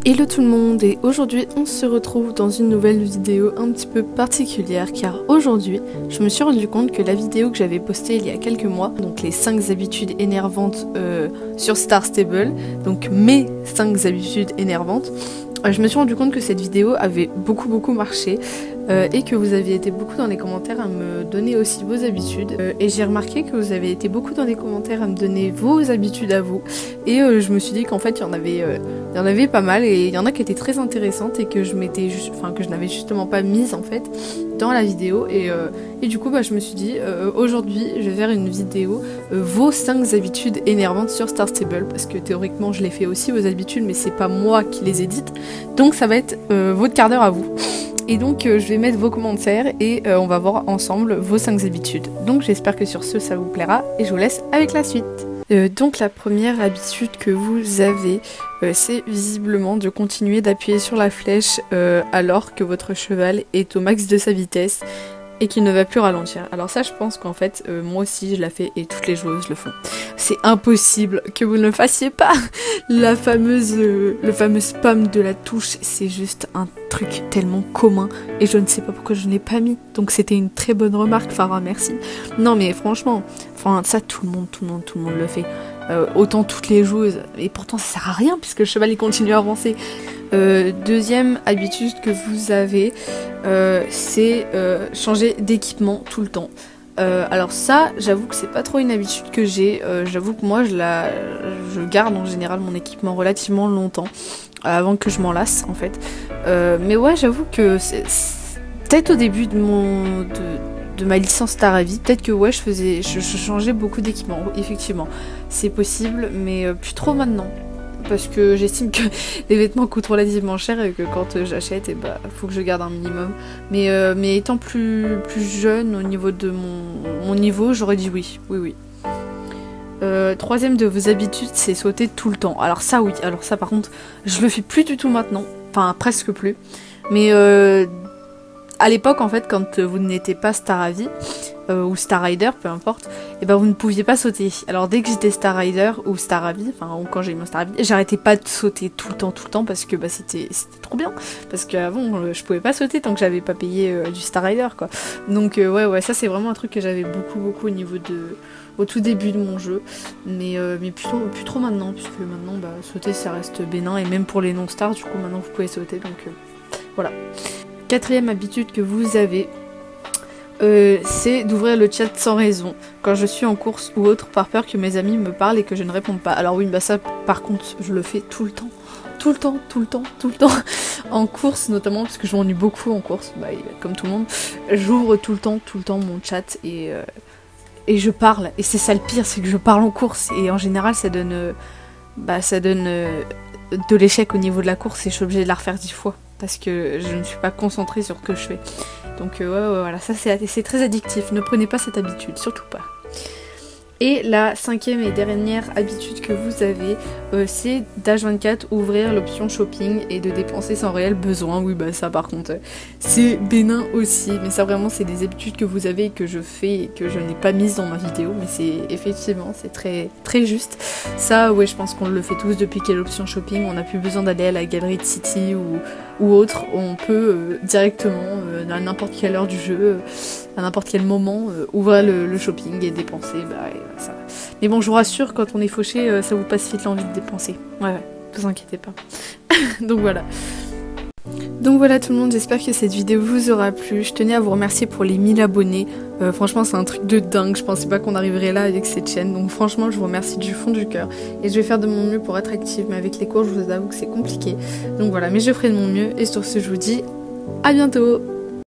Hello tout le monde, et aujourd'hui on se retrouve dans une nouvelle vidéo un petit peu particulière car aujourd'hui je me suis rendu compte que la vidéo que j'avais postée il y a quelques mois, donc les 5 habitudes énervantes sur Star Stable, donc mes 5 habitudes énervantes, je me suis rendu compte que cette vidéo avait beaucoup marché et que vous aviez été beaucoup dans les commentaires à me donner aussi vos habitudes et j'ai remarqué que vous avez été beaucoup dans les commentaires à me donner vos habitudes à vous et je me suis dit qu'en fait il y en avait pas mal et il y en a qui étaient très intéressantes et que je n'avais justement pas mise en fait dans la vidéo et du coup je me suis dit aujourd'hui je vais faire une vidéo vos 5 habitudes énervantes sur Star Stable parce que théoriquement je les fais aussi vos habitudes mais c'est pas moi qui les édite, donc ça va être votre quart d'heure à vous. Et donc je vais mettre vos commentaires et on va voir ensemble vos 5 habitudes. Donc j'espère que sur ce ça vous plaira et je vous laisse avec la suite. Donc la première habitude que vous avez, c'est visiblement de continuer d'appuyer sur la flèche alors que votre cheval est au max de sa vitesse et qu'il ne va plus ralentir. Alors ça je pense qu'en fait moi aussi je la fais et toutes les joueuses le font. C'est impossible que vous ne le fassiez pas. Le fameux spam de la touche, c'est juste un truc tellement commun et je ne sais pas pourquoi je ne l'ai pas mis. Donc c'était une très bonne remarque Farah, merci. Non mais franchement, ça tout le monde le fait. Autant toutes les joueuses, et pourtant ça sert à rien puisque le cheval il continue à avancer. Deuxième habitude que vous avez, c'est changer d'équipement tout le temps. Alors ça, j'avoue que c'est pas trop une habitude que j'ai. J'avoue que moi je garde en général mon équipement relativement longtemps avant que je m'en lasse en fait. Mais ouais, j'avoue que c'est peut-être au début de ma licence Star à vie, peut-être que ouais je changeais beaucoup d'équipements, effectivement c'est possible, mais plus trop maintenant parce que j'estime que les vêtements coûtent relativement cher et que quand j'achète faut que je garde un minimum, mais étant plus jeune au niveau de mon niveau, j'aurais dit oui. Troisième de vos habitudes, c'est sauter tout le temps. Alors ça oui, alors ça par contre je le fais plus du tout maintenant, enfin presque plus, mais à l'époque, en fait, quand vous n'étiez pas Star à vie, ou Star Rider, peu importe, et vous ne pouviez pas sauter. Alors dès que j'étais Star Rider ou Star à vie, ou quand j'ai eu mon Star à vie, j'arrêtais pas de sauter tout le temps parce que c'était trop bien. Parce qu'avant, je pouvais pas sauter tant que j'avais pas payé du Star Rider, quoi. Donc ouais, ça c'est vraiment un truc que j'avais beaucoup au niveau au tout début de mon jeu, mais plus trop maintenant, puisque maintenant sauter ça reste bénin, et même pour les non-stars, du coup maintenant vous pouvez sauter, donc voilà. Quatrième habitude que vous avez, c'est d'ouvrir le chat sans raison quand je suis en course ou autre par peur que mes amis me parlent et que je ne réponde pas. Alors oui, ça par contre je le fais tout le temps en course, notamment parce que je m'ennuie beaucoup en course, comme tout le monde. J'ouvre tout le temps mon chat et je parle, et c'est ça le pire, c'est que je parle en course et en général ça donne de l'échec au niveau de la course et je suis obligée de la refaire 10 fois parce que je ne suis pas concentrée sur ce que je fais. Donc voilà, ça c'est très addictif, ne prenez pas cette habitude, surtout pas. Et la 5e et dernière habitude que vous avez, c'est d'H24 ouvrir l'option shopping et de dépenser sans réel besoin. Oui ça par contre c'est bénin aussi, mais ça vraiment c'est des habitudes que vous avez et que je fais et que je n'ai pas mise dans ma vidéo, mais c'est très juste. Ça ouais, je pense qu'on le fait tous depuis qu'il y a l'option shopping, on n'a plus besoin d'aller à la galerie de City ou autre, on peut directement à n'importe quelle heure du jeu, à n'importe quel moment, ouvrir le shopping et dépenser, ça. Mais bon, je vous rassure, quand on est fauché, ça vous passe vite l'envie de dépenser. Ouais, vous inquiétez pas. Donc voilà tout le monde, j'espère que cette vidéo vous aura plu. Je tenais à vous remercier pour les 1000 abonnés. Franchement c'est un truc de dingue, je pensais pas qu'on arriverait là avec cette chaîne. Donc franchement je vous remercie du fond du cœur. Et je vais faire de mon mieux pour être active, mais avec les cours je vous avoue que c'est compliqué. Donc voilà, mais je ferai de mon mieux. Et sur ce je vous dis à bientôt.